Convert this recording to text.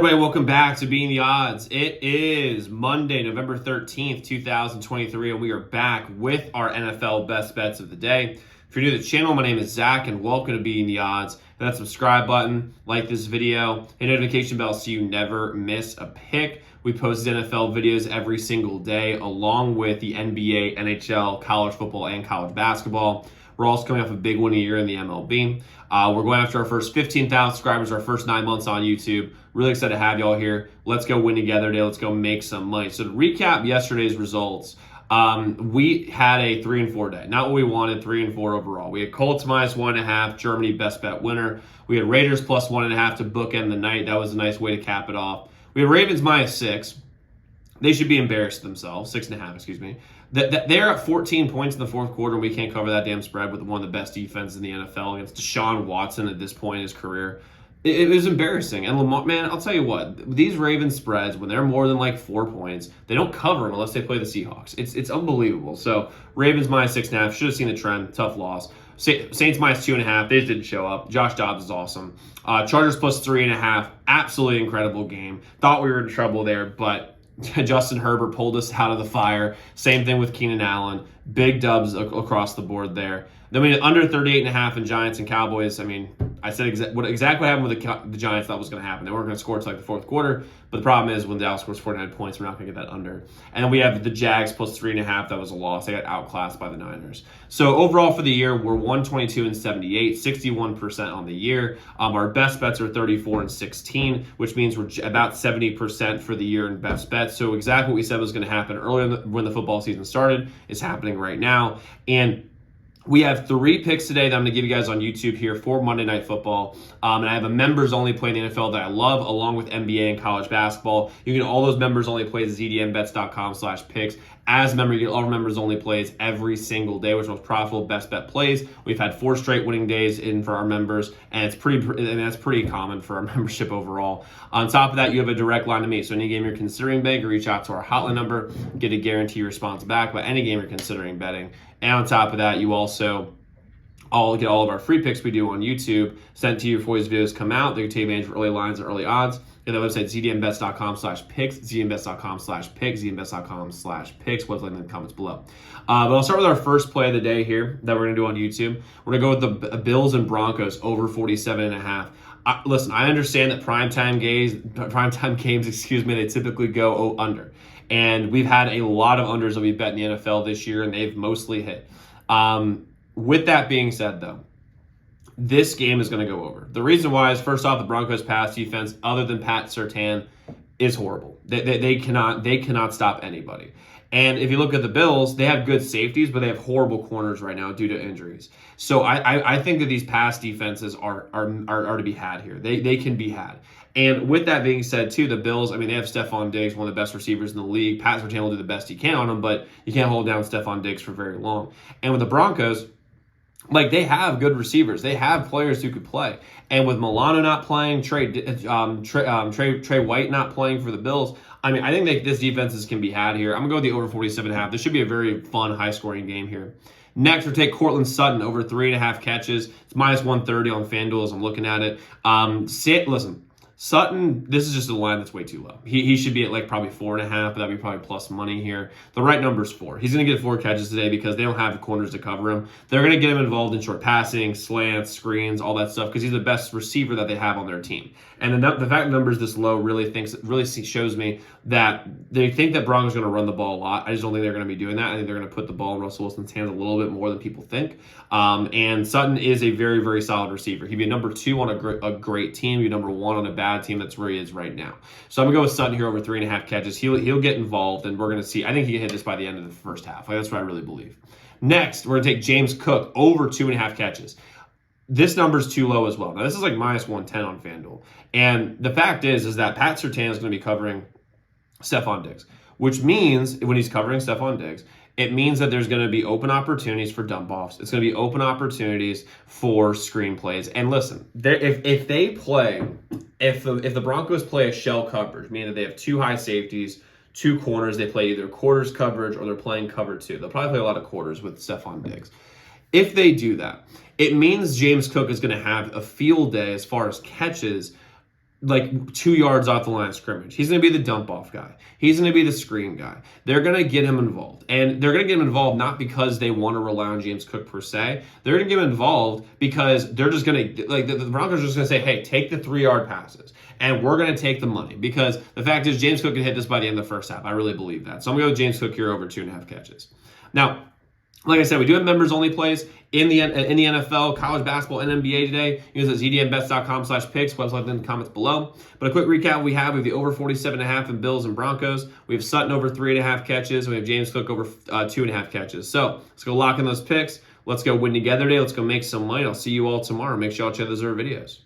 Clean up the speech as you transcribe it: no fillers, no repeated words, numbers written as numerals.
Everybody, welcome back to Being the Odds. It is Monday, November 13th, 2023, and we are back with our NFL best bets of the day. If you're new to the channel, my name is Zach, and welcome to Being the Odds. Hit that subscribe button, like this video, hit notification bell so you never miss a pick. We post NFL videos every single day, along with the NBA, NHL, college football, and college basketball. We're also coming off a big win a year in the MLB. We're going after our first 15,000 subscribers, our first 9 months on YouTube. Really excited to have y'all here. Let's go win together today. Let's go make some money. So to recap yesterday's results, we had a 3-4 day. Not what we wanted, 3-4 overall. We had Colts minus 1.5, Germany best bet winner. We had Raiders plus 1.5 to bookend the night. That was a nice way to cap it off. We had Ravens minus 6. They should be embarrassed themselves. 6.5, excuse me. They're at 14 points in the fourth quarter. We can't cover that damn spread with one of the best defenses in the NFL against Deshaun Watson at this point in his career. It was embarrassing. And Lamar, man, I'll tell you what, these Ravens spreads, when they're more than like 4 points, they don't cover them unless they play the Seahawks. It's unbelievable. So Ravens minus 6.5, should have seen the trend. Tough loss. Saints minus 2.5, they just didn't show up. Josh Dobbs is awesome. Chargers plus 3.5, absolutely incredible game. Thought we were in trouble there, but Justin Herbert pulled us out of the fire. Same thing with Keenan Allen. Big dubs across the board there. Then we had under 38.5 in Giants and Cowboys. I mean, I said exactly what happened with the Giants thought was going to happen. They weren't going to score until like the fourth quarter. But the problem is when Dallas scores 49 points, we're not going to get that under. And then we have the Jags plus 3.5. That was a loss. They got outclassed by the Niners. So overall for the year, we're 122-78, 61% on the year. Our best bets are 34-16, which means we're about 70% for the year in best bets. So exactly what we said was going to happen earlier when the football season started is happening right now. And we have 3 picks today that I'm going to give you guys on YouTube here for Monday Night Football. And I have a members-only play in the NFL that I love, along with NBA and college basketball. You can all those members-only plays at zdmbets.com/picks. As a member, you get all our members-only plays every single day, which are most profitable best bet plays. We've had 4 straight winning days in for our members, and that's pretty common for our membership overall. On top of that, you have a direct line to me. So any game you're considering betting, reach out to our hotline number, get a guarantee response back about any game you're considering betting. And on top of that, you also get all of our free picks we do on YouTube sent to you before these videos come out. They can take advantage of early lines and early odds. Go to the website, zdmbets.com/picks, zdmbets.com/picks, zdmbets.com/picks. What's linked in the comments below. But I'll start with our first play of the day here that we're going to do on YouTube. We're going to go with the Bills and Broncos over 47.5. Listen, I understand that primetime games, they typically go under. And we've had a lot of unders that we've bet in the NFL this year, and they've mostly hit. With that being said, though, this game is going to go over. The reason why is, first off, the Broncos' pass defense, other than Pat Surtain, is horrible. They cannot stop anybody. And if you look at the Bills, they have good safeties, but they have horrible corners right now due to injuries. So I think that these pass defenses are to be had here. They can be had. And with that being said, too, the Bills, I mean, they have Stephon Diggs, one of the best receivers in the league. Pat Surtain will do the best he can on him, but you can't hold down Stephon Diggs for very long. And with the Broncos, like, they have good receivers. They have players who could play. And with Milano not playing, Trey White not playing for the Bills, I mean, I think that this defenses can be had here. I'm going to go with the over 47.5. This should be a very fun, high-scoring game here. Next, we'll take Courtland Sutton over 3.5 catches. It's minus 130 on FanDuel as I'm looking at it. Listen, Sutton, this is just a line that's way too low. He should be at like probably 4.5, but that'd be probably plus money here. The right number is 4. He's going to get 4 catches today because they don't have the corners to cover him. They're going to get him involved in short passing, slants, screens, all that stuff because he's the best receiver that they have on their team. And the fact the number is this low really shows me that they think that Broncos are going to run the ball a lot. I just don't think they're going to be doing that. I think they're going to put the ball in Russell Wilson's hands a little bit more than people think. And Sutton is a very, very solid receiver. He'd be a number 2 on a great team. He'd be number 1 on a bad team. That's where he is right now. So I'm going to go with Sutton here over 3.5 catches. He'll get involved, and we're going to see. I think he can hit this by the end of the first half. Like, that's what I really believe. Next, we're going to take James Cook over 2.5 catches. This number is too low as well. Now, this is like minus 110 on FanDuel. And the fact is that Pat Surtain is going to be covering Stephon Diggs, which means when he's covering Stephon Diggs, it means that there's going to be open opportunities for dump offs. It's going to be open opportunities for screen plays. And listen, if the Broncos play a shell coverage, meaning that they have 2 high safeties, 2 corners, they play either quarters coverage or they're playing cover 2. They'll probably play a lot of quarters with Stephon Diggs. If they do that, it means James Cook is going to have a field day as far as catches like 2 yards off the line of scrimmage. He's going to be the dump off guy. He's going to be the screen guy. They're going to get him involved. And they're going to get him involved not because they want to rely on James Cook per se. They're going to get him involved because they're just going to, like, the Broncos are just going to say, hey, take the 3-yard passes. And we're going to take the money. Because the fact is, James Cook can hit this by the end of the first half. I really believe that. So I'm going to go with James Cook here over 2.5 catches. Now, like I said, we do have members-only plays in the NFL, college basketball, and NBA today. Use it at zdmbets.com/picks. Website in the comments below. But a quick recap: we have the over 47.5 in Bills and Broncos. We have Sutton over 3.5 catches. We have James Cook over 2.5 catches. So let's go lock in those picks. Let's go win together today. Let's go make some money. I'll see you all tomorrow. Make sure y'all check those other videos.